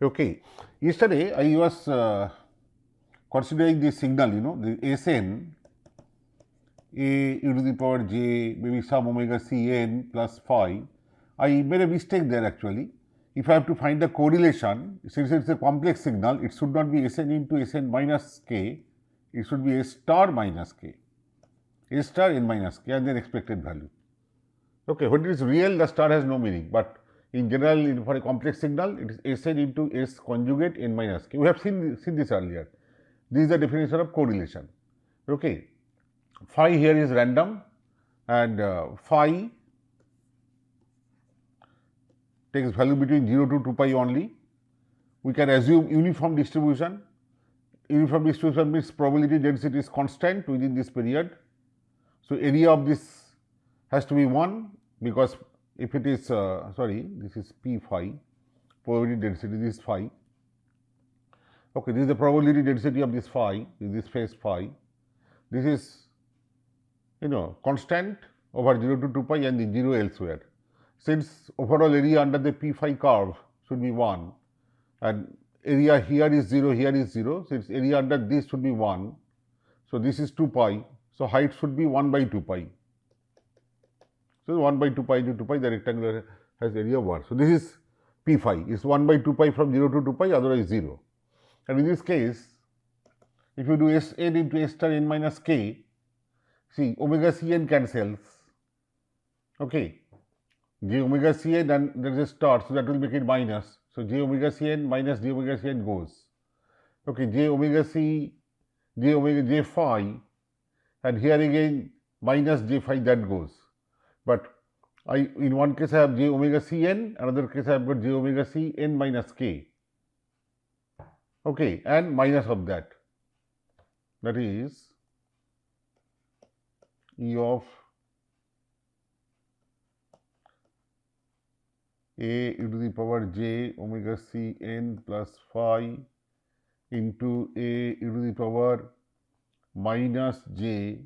Okay. Yesterday I was considering this signal, the Sn a e to the power j, maybe some omega c n plus phi. I made a mistake there actually. If I have to find the correlation, since it is a complex signal, it should not be Sn into Sn minus k, it should be S star minus k, S star n minus k and then expected value. Okay, when it is real, the star has no meaning, but in general, for a complex signal, it is Sn into S conjugate n minus k. We have seen this earlier. This is the definition of correlation. Okay. Phi here is random and phi takes value between 0 to 2 pi only. We can assume uniform distribution. Uniform distribution means probability density is constant within this period. So, area of this has to be 1 because if it is this is p phi, probability density, this is phi. Okay, this is the probability density of this phi, this phase phi. This is constant over 0 to 2 pi and the 0 elsewhere. Since overall area under the p phi curve should be 1 and area here is 0, here is 0, since area under this should be 1. So, this is 2 pi. So, height should be 1 by 2 pi. So, 1 by 2 pi into 2 pi, the rectangular has area 1. So, this is p phi is 1 by 2 pi from 0 to 2 pi, otherwise 0. And in this case, if you do S n into S star n minus k, see omega c n cancels, okay, j omega c n and there is a star, so that will make it minus. So, j omega c n minus j omega c n goes, okay, j phi and here again minus j phi that goes. But in one case I have j omega c n, another case I have got j omega c n minus k, okay, and minus of that is E of a e to the power j omega c n plus phi into a e to the power minus j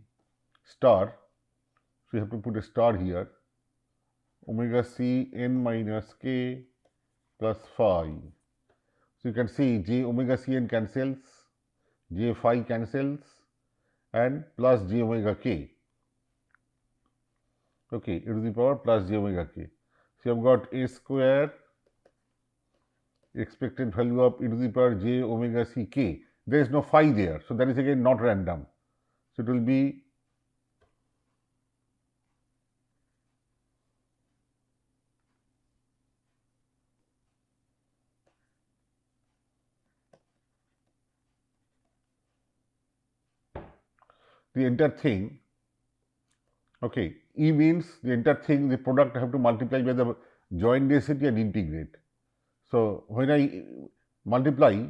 star. So, you have to put a star here, omega c n minus k plus phi. So, you can see j omega c n cancels, j phi cancels and plus j omega k. Okay, e to the power plus j omega k. So, you have got a square expected value of e to the power j omega c k. There is no phi there. So, that is again not random. So, it will be the entire thing. Okay, E means the entire thing, the product I have to multiply by the joint density and integrate. So, when I multiply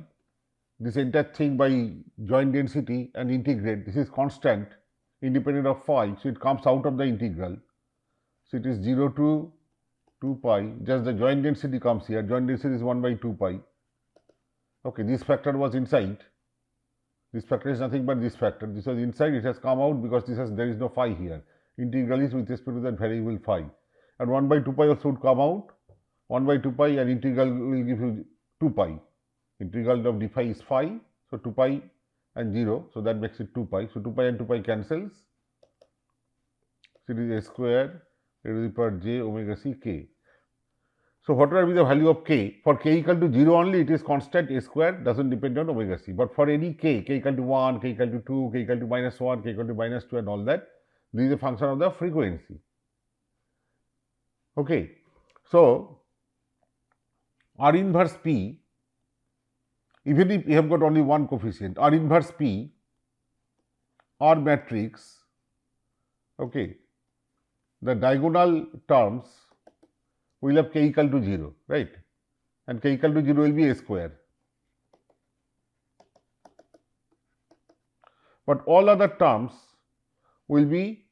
this entire thing by joint density and integrate, this is constant independent of phi. So, it comes out of the integral. So, it is 0 to 2 pi, just the joint density comes here, joint density is 1 by 2 pi. Okay, this factor was inside. This factor is nothing but this factor. This was inside, it has come out because there is no phi here. Integral is with respect to that variable phi. And 1 by 2 pi also would come out, 1 by 2 pi and integral will give you 2 pi. Integral of d phi is phi, so 2 pi and 0, so that makes it 2 pi. So, 2 pi and 2 pi cancels. So, it is a square e to the power j omega c k. So, whatever be the value of k, for k equal to 0 only it is constant, a square does not depend on omega c, but for any k equal to 1, k equal to 2, k equal to minus 1, k equal to minus 2 and all that, this is a function of the frequency. Okay. So, R inverse p, even if you have got only one coefficient, R inverse p, R matrix, okay, the diagonal terms will have k equal to 0, right, and k equal to 0 will be a square. But all other terms will be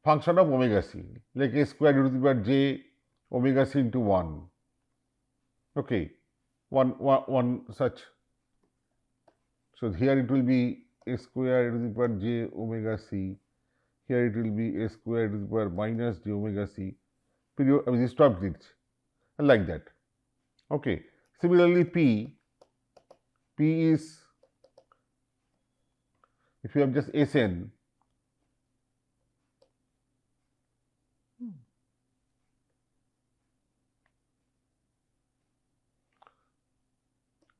function of omega c, like a square e to the power j omega c into 1, okay, one such. So, here it will be a square e to the power j omega c, here it will be a square e to the power minus j omega c, period, this top glitch and like that. Okay. Similarly, P is, if you have just Sn,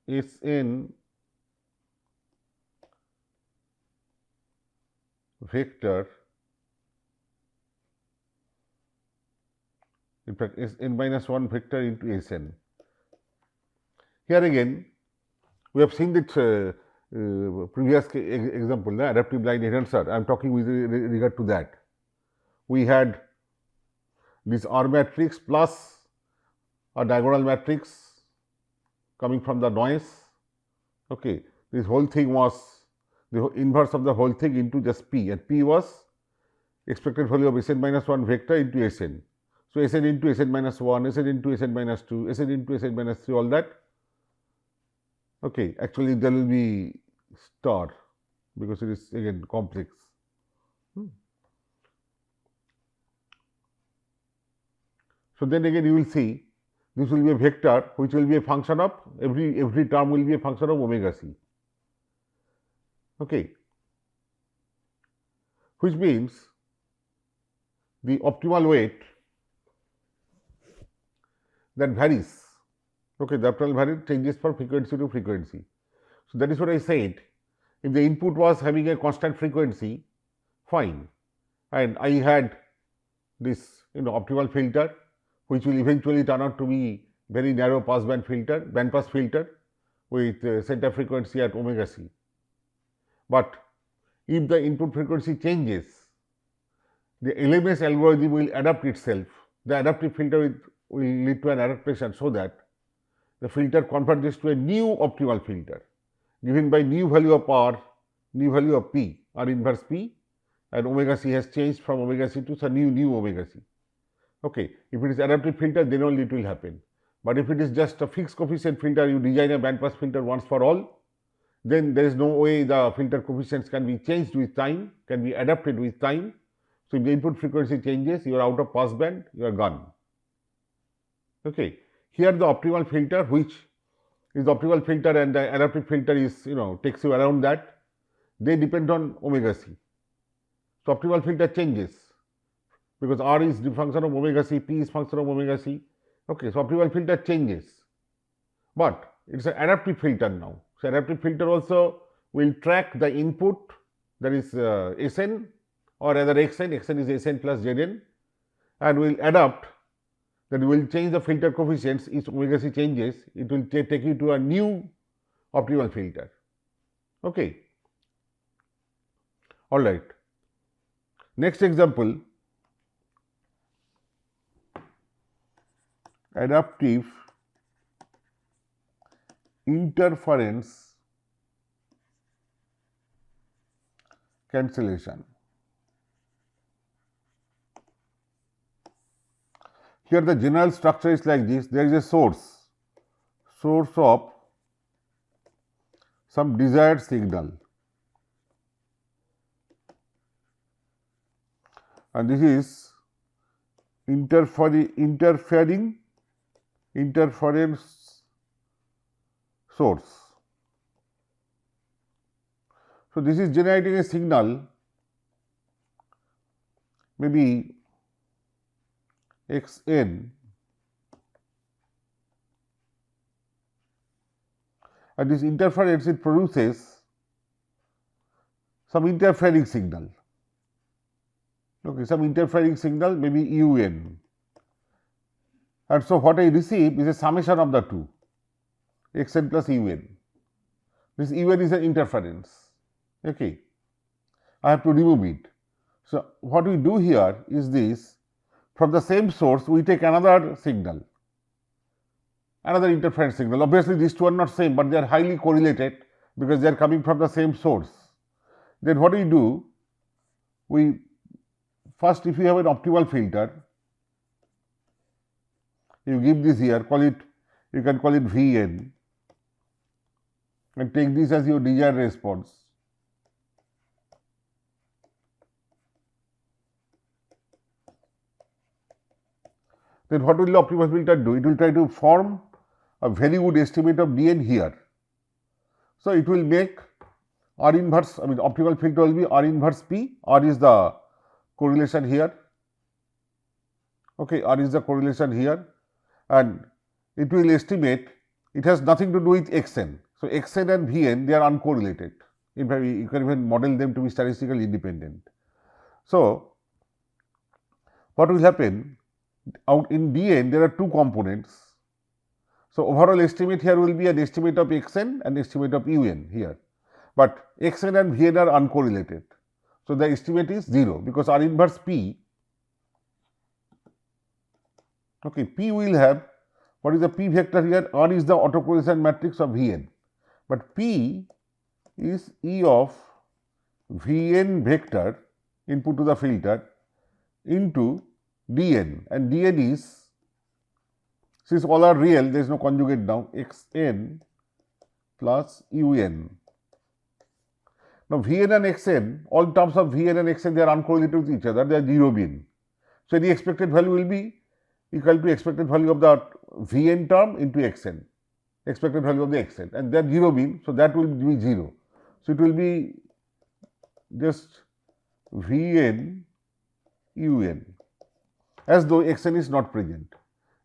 Sn vector, in fact Sn minus 1 vector into Sn. Here again we have seen this previous example, the adaptive line enhancer. I am talking with regard to that. We had this R matrix plus a diagonal matrix coming from the noise. Okay, this whole thing was the inverse of the whole thing into just P, and P was expected value of Sn minus 1 vector into Sn. So, Sn into Sn minus 1, Sn into Sn minus 2, Sn into Sn minus 3, all that. Okay, actually there will be star because it is again complex. So, then again you will see this will be a vector which will be a function of every term will be a function of omega c. Okay, which means the optimal weight that varies. Okay, the optimal value changes from frequency to frequency. So, that is what I said. If the input was having a constant frequency, fine, and I had this optimal filter which will eventually turn out to be very narrow passband filter, bandpass filter with center frequency at omega c. But if the input frequency changes, the LMS algorithm will adapt itself. The adaptive filter will lead to an adaptation so that the filter converges to a new optimal filter given by new value of R, new value of P, R inverse P, and omega c has changed from omega c to some new omega c. Okay, if it is adaptive filter, then only it will happen. But if it is just a fixed coefficient filter, you design a bandpass filter once for all, then there is no way the filter coefficients can be changed with time, can be adapted with time. So, if the input frequency changes, you are out of passband, you are gone. Okay. Here the optimal filter, which is the optimal filter and the adaptive filter is takes you around that, they depend on omega c. So, optimal filter changes because R is the function of omega c, P is function of omega c. Okay, so optimal filter changes, but it is an adaptive filter now. So, adaptive filter also will track the input, that is Sn or rather Xn, Xn is Sn plus Zn, and will adapt, that will change the filter coefficients. If omega c changes, it will take you to a new optimal filter. Okay. All right. Next example, adaptive interference cancellation. Here the general structure is like this. There is a source of some desired signal, and this is interference source. So, this is generating a signal, maybe Xn, and this interference, it produces some interfering signal. Okay, some interfering signal, maybe Un, and so what I receive is a summation of the two, Xn plus Un. This Un is an interference. Okay, I have to remove it. So, what we do here is this: from the same source we take another signal, another interference signal. Obviously, these two are not same, but they are highly correlated because they are coming from the same source. Then what we do? We first, if you have an optimal filter, you give this here, call it, you can call it Vn, and take this as your desired response. Then what will the optimal filter do? It will try to form a very good estimate of dn here. So it will make R inverse, I mean optical filter will be R inverse P, R is the correlation here, okay, R is the correlation here, and it will estimate, it has nothing to do with xn. So xn and vn, they are uncorrelated. In fact, you can even model them to be statistically independent. So what will happen, out in dn there are two components. So overall estimate here will be an estimate of xn and estimate of un here, but xn and vn are uncorrelated. So the estimate is 0 because R inverse P, okay, P will have, what is the P vector here? R is the autocorrelation matrix of Vn, but P is E of Vn vector input to the filter into Dn, and Dn is, since all are real, there is no conjugate now, Xn plus Un. Now Vn and Xn, all terms of Vn and Xn, they are uncorrelated with each other, they are 0 bin. So the expected value will be equal to expected value of the Vn term into Xn, expected value of the Xn, and that 0 bin, so that will be 0. So it will be just Vn Un, as though Xn is not present,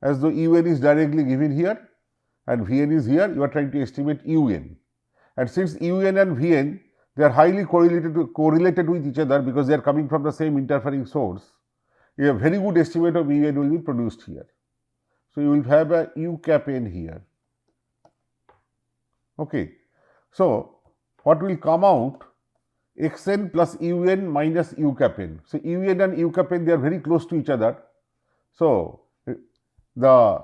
as though Un is directly given here and Vn is here, you are trying to estimate Un. And since Un and Vn, they are highly correlated with each other because they are coming from the same interfering source, a very good estimate of Un will be produced here. So you will have a U cap n here. Okay. So what will come out? Xn plus Un minus U cap n. So Un and U cap n, they are very close to each other. So the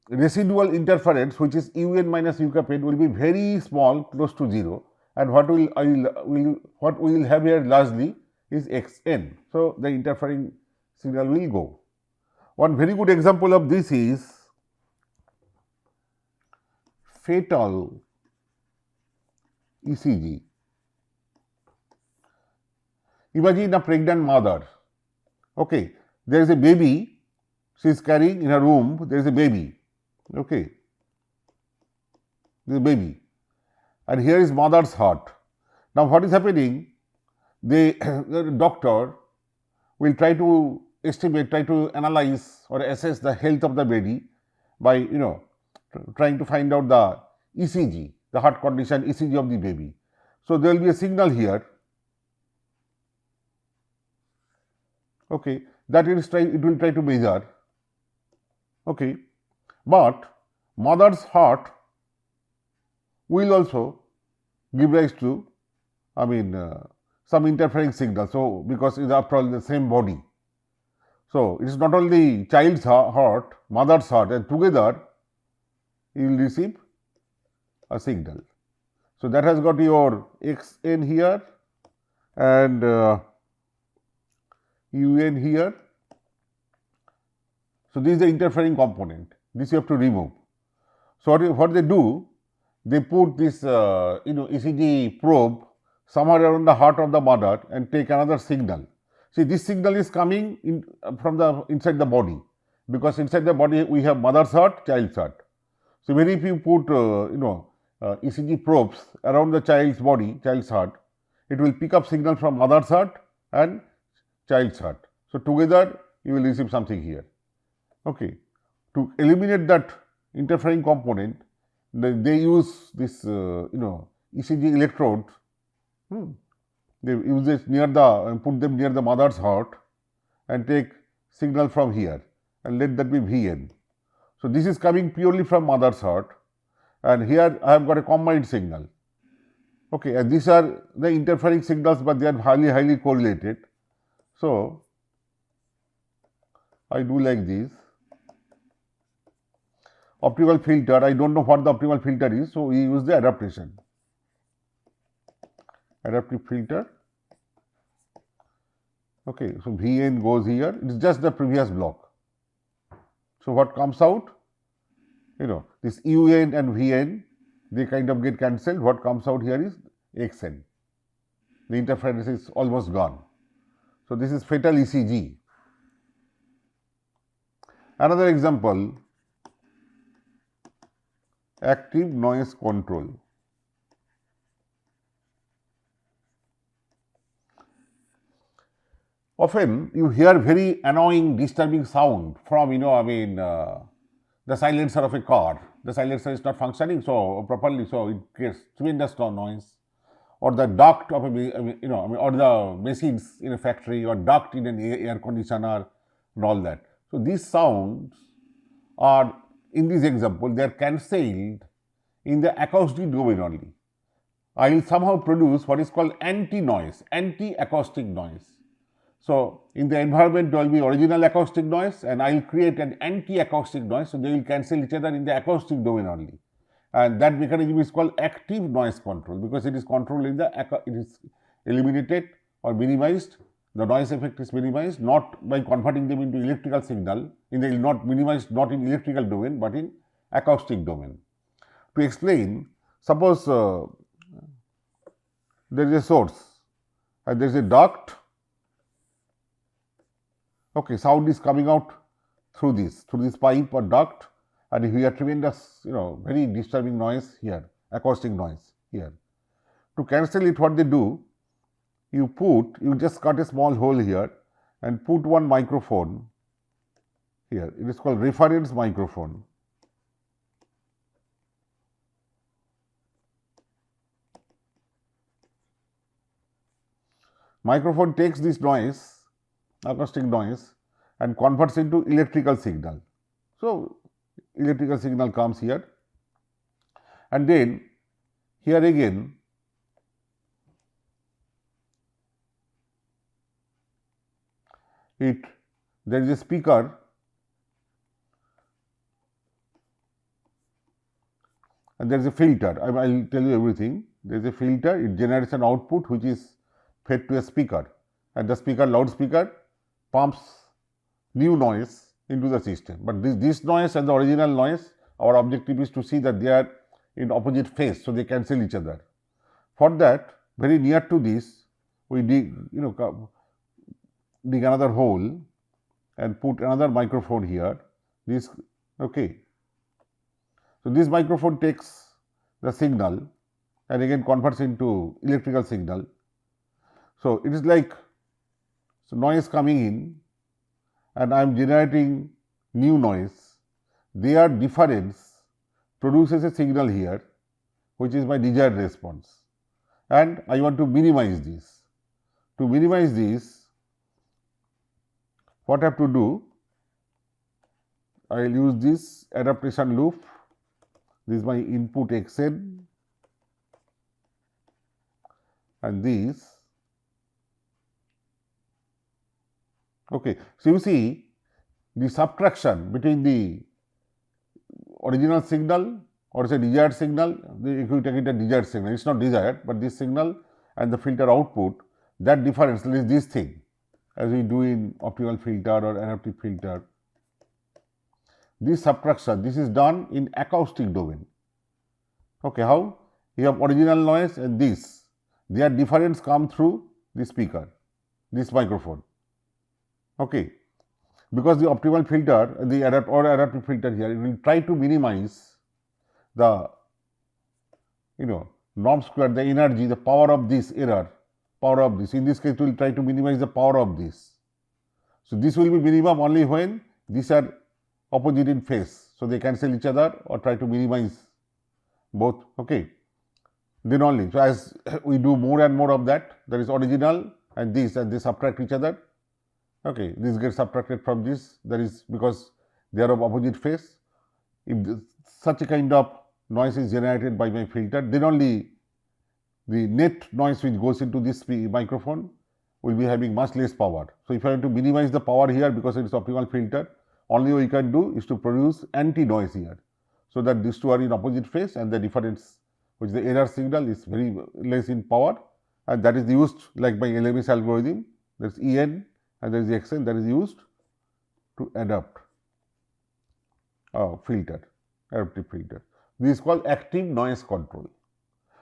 residual interference, which is Un minus U cap n, will be very small, close to 0. And what we will have here largely is Xn. So the interfering signal will go. One very good example of this is fetal ECG. Imagine a pregnant mother. Okay, there is a baby, she is carrying in her womb, there is a baby. Okay, there is a baby, and here is mother's heart. Now what is happening? The doctor will try to estimate, try to analyze or assess the health of the baby by trying to find out the ECG, the heart condition ECG of the baby. So there will be a signal here. Okay, that it will try to measure. Okay, but mother's heart will also give rise to, some interfering signal. So because it is after all the same body. So it is not only child's heart, mother's heart, and together you will receive a signal. So that has got your Xn here and Un here. So this is the interfering component. This you have to remove. So what they do? They put this ECG probe somewhere around the heart of the mother and take another signal. See, this signal is coming in from the inside the body, because inside the body we have mother's heart, child's heart. So when if you put ECG probes around the child's body, child's heart, it will pick up signal from mother's heart and child's heart. So together you will receive something here. Okay. To eliminate that interfering component, they use this ECG electrodes. They use it put them near the mother's heart and take signal from here and let that be Vn. So this is coming purely from mother's heart, and here I have got a combined signal. Okay, and these are the interfering signals, but they are highly correlated. So I do like this. Optical filter, I don't know what the optical filter is, so we use the adaptation. Adaptive filter. Okay, so Vn goes here, it is just the previous block. So what comes out? This Un and Vn, they kind of get cancelled. What comes out here is Xn. The interference is almost gone. So this is fetal ECG. Another example, active noise control. Often you hear very annoying, disturbing sound from, the silencer of a car. The silencer is not functioning so properly, so it creates tremendous noise. Or the duct of or the machines in a factory, or duct in an air conditioner and all that. So these sounds are, in this example, they are cancelled in the acoustic domain only. I will somehow produce what is called anti-noise, anti-acoustic noise. So in the environment there will be original acoustic noise, and I will create an anti-acoustic noise, so they will cancel each other in the acoustic domain only. And that mechanism is called active noise control, because it is controlled in the, it is eliminated or minimized, the noise effect is minimized not by converting them into electrical signal, not minimized not in electrical domain but in acoustic domain. To explain, suppose there is a source and there is a duct. Okay, sound is coming out through this pipe or duct, and we have tremendous, very disturbing noise here, acoustic noise here. To cancel it, what they do, you just cut a small hole here and put one microphone here. It is called reference microphone. Microphone takes this noise, acoustic noise, and converts into electrical signal. So electrical signal comes here, and then here again there is a speaker, and there is a filter. I will tell you everything. There is a filter, it generates an output which is fed to a speaker, and the loudspeaker pumps new noise into the system. But this noise and the original noise, our objective is to see that they are in opposite phase, so they cancel each other. For that, very near to this, we dig another hole and put another microphone here. Okay. So this microphone takes the signal and again converts into electrical signal. So it is like noise coming in, and I am generating new noise. Their difference produces a signal here, which is my desired response, and I want to minimize this. To minimize this, what I have to do, I will use this adaptation loop. This is my input xn, and this. Okay. So you see the subtraction between the original signal or say desired signal, if you take it a desired signal, it is not desired, but this signal and the filter output, that difference is this thing, as we do in optical filter or adaptive filter. This subtraction, this is done in acoustic domain. Okay, how? You have original noise and this, their difference come through the speaker, this microphone. Okay, because the optimal filter, the adaptive filter here, it will try to minimize the norm square, the energy, the power of this error, power of this. In this case, it will try to minimize the power of this. So this will be minimum only when these are opposite in phase. So they cancel each other or try to minimize both. Okay, then only. So as we do more and more of that, there is original and they subtract each other. Okay, this gets subtracted from this, that is because they are of opposite phase. If such a kind of noise is generated by my filter, then only the net noise which goes into this microphone will be having much less power. So if I want to minimize the power here because it is optimal filter, only what you can do is to produce anti-noise here, so that these two are in opposite phase and the difference, which is the error signal, is very less in power, and that is used like by LMS algorithm. There is En and there is Xn that is used to adapt filter, adaptive filter. This is called active noise control.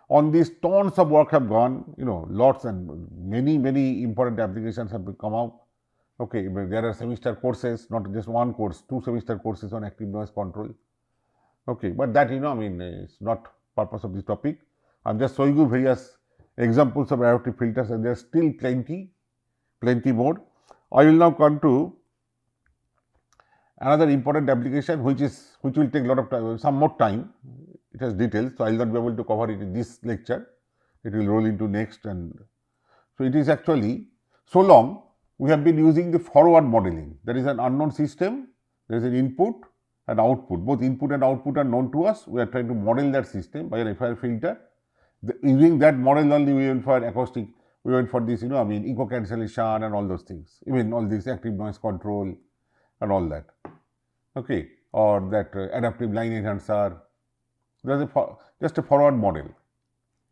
On this, tons of work have gone, lots and many important applications have come out. Okay, but there are semester courses, not just one course, 2 semester courses on active noise control. Okay, but that I mean is not purpose of this topic. I am just showing you various examples of adaptive filters, and there are still plenty more. I will now come to another important application which will take a lot of time, some more time. It has details, so I will not be able to cover it in this lecture. It will roll into next, and so it is actually so long we have been using the forward modeling. There is an unknown system, there is an input and output. Both input and output are known to us. We are trying to model that system by an FIR filter. Using that model only, we went for acoustic, we went for this, I mean, echo cancellation and all those things, even all this active noise control and all that. Okay, or that adaptive line enhancer. There is just a forward model.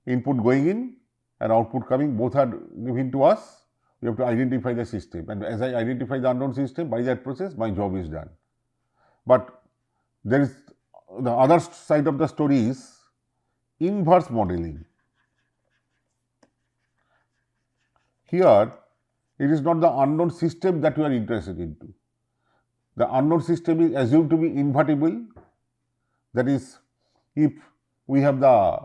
Input going in and output coming, both are given to us. We have to identify the system, and as I identify the unknown system, by that process my job is done. But there is the other side of the story is inverse modeling. Here it is not the unknown system that we are interested into. The unknown system is assumed to be invertible. That is, if we have the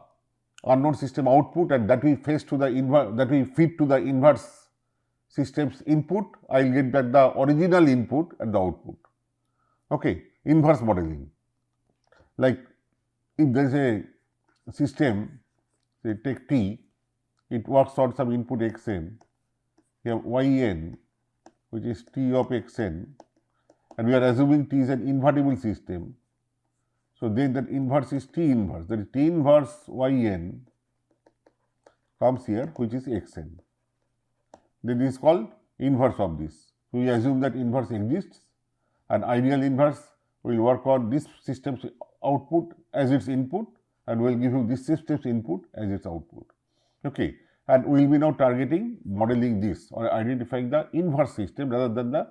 unknown system output and that we feed to the inverse system's input, I will get back the original input and the output. Okay, inverse modeling. Like if there is a system, say take T, it works on some input xn, you have yn, which is T of xn, and we are assuming T is an invertible system. So then that inverse is T inverse, that is T inverse yn comes here, which is xn. Then this is called inverse of this. So we assume that inverse exists, and ideal inverse will work on this system's output as its input and will give you this system's input as its output. Okay, and we will be now targeting modeling this or identifying the inverse system rather than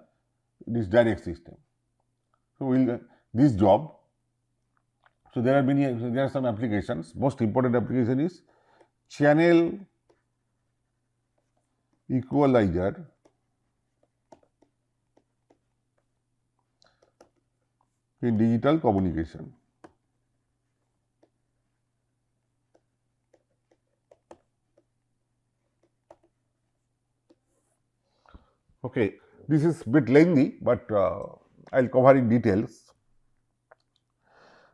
this direct system. So we will this job. So there are some applications. Most important application is channel equalizer in digital communication. Okay, this is a bit lengthy, but I will cover in details.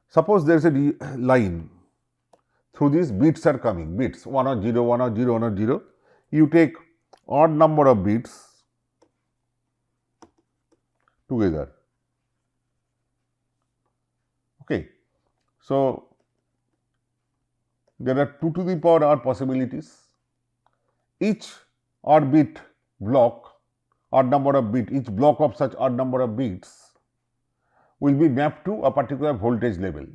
Suppose there is a line, through these bits are coming, bits 1 or 0, 1 or 0, 1 or 0. You take odd number of bits together. Okay. So, there are 2 to the power r possibilities. Each odd bit block, odd number of bit, each block of such odd number of bits will be mapped to a particular voltage level,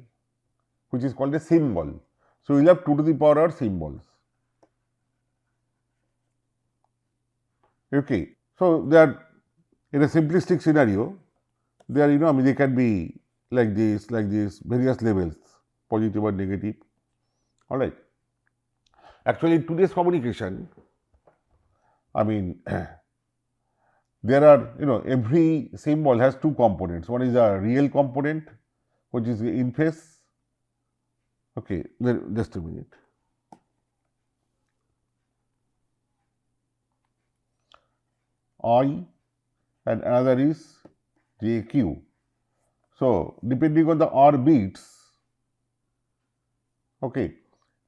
which is called a symbol. So, we will have 2 to the power r symbols. Okay. So, they are in a simplistic scenario, they are I mean they can be like this, various levels, positive or negative, alright. Actually, in today's communication, I mean there are every symbol has 2 components. One is a real component, which is in phase. Okay, just a minute. I and another is JQ. So, depending on the R bits, okay,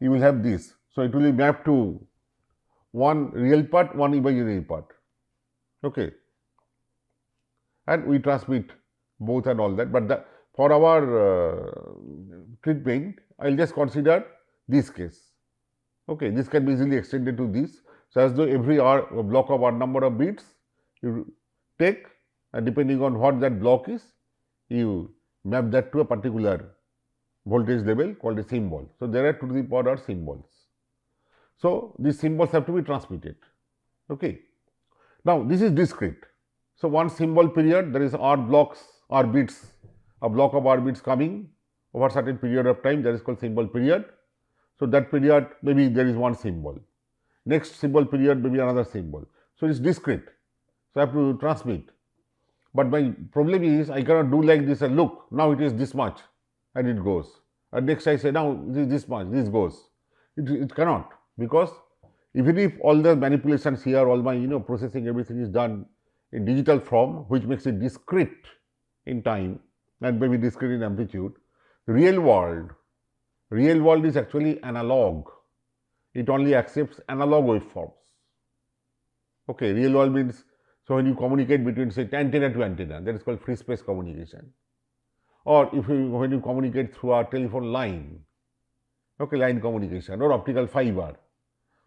you will have this. So, it will be mapped to one real part, one imaginary part. Okay. And we transmit both and all that, but for our treatment, I will just consider this case. Okay, this can be easily extended to this. So, as though every block of odd number of bits you take, and depending on what that block is, you map that to a particular voltage level called a symbol. So, there are 2 to the power r symbols. So, these symbols have to be transmitted. Okay. Now, this is discrete. So, one symbol period, there is R blocks, R bits, a block of R bits coming over a certain period of time, that is called symbol period. So, that period maybe there is one symbol, next symbol period maybe another symbol. So, it is discrete. So, I have to transmit, but my problem is I cannot do like this and look, now it is this much and it goes. And next I say, now this much, this goes. It cannot, because even if all the manipulations here, all my processing, everything is done in digital form, which makes it discrete in time and maybe discrete in amplitude, real world is actually analog. It only accepts analog waveforms. Okay, real world means, so when you communicate between, say, antenna to antenna, that is called free space communication. Or when you communicate through a telephone line, okay, line communication, or optical fiber,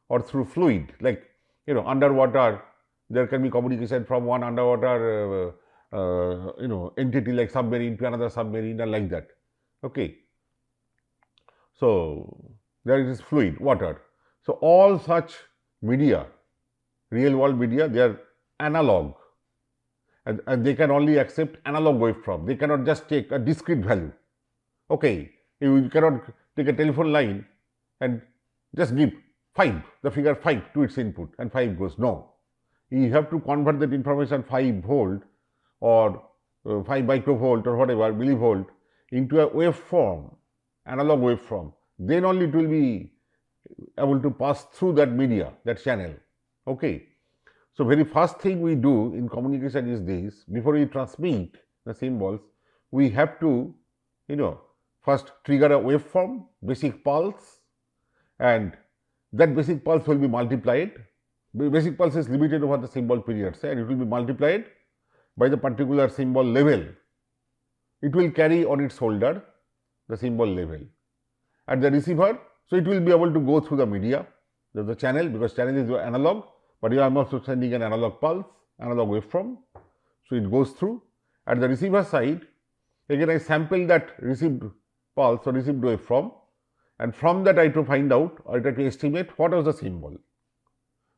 or through fluid, like underwater, there can be communication from one underwater entity like submarine to another submarine, and like that. Okay, so there is fluid, water. So all such media, real world media, they are analog, and they can only accept analog waveform. They cannot just take a discrete value. Okay, you cannot take a telephone line and just give 5, the figure 5 to its input, and 5 goes. No, you have to convert that information 5 volt or 5 microvolt or whatever, millivolt, into a waveform, analog waveform. Then only it will be able to pass through that media, that channel. Okay. So very first thing we do in communication is this: before we transmit the symbols, we have to first trigger a waveform, basic pulse, and that basic pulse will be multiplied. Basic pulse is limited over the symbol periods, and it will be multiplied by the particular symbol level. It will carry on its shoulder the symbol level. At the receiver, so it will be able to go through the media, the channel, because channel is analog, but you are also sending an analog pulse, analog waveform. So it goes through. At the receiver side, again I sample that received pulse or received waveform, and from that I try to find out, or I try to estimate what was the symbol.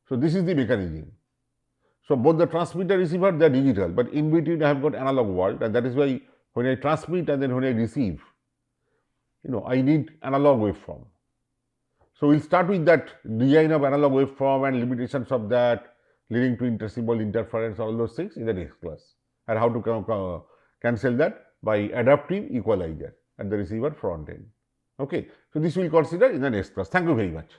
So this is the mechanism. So both the transmitter receiver, they are digital, but in between I have got analog world, and that is why when I transmit and then when I receive, I need analog waveform. So we will start with that design of analog waveform and limitations of that, leading to intersymbol interference, all those things in the next class, and how to cancel that by adaptive equalizer at the receiver front end. Okay. So this we will consider in the next class. Thank you very much.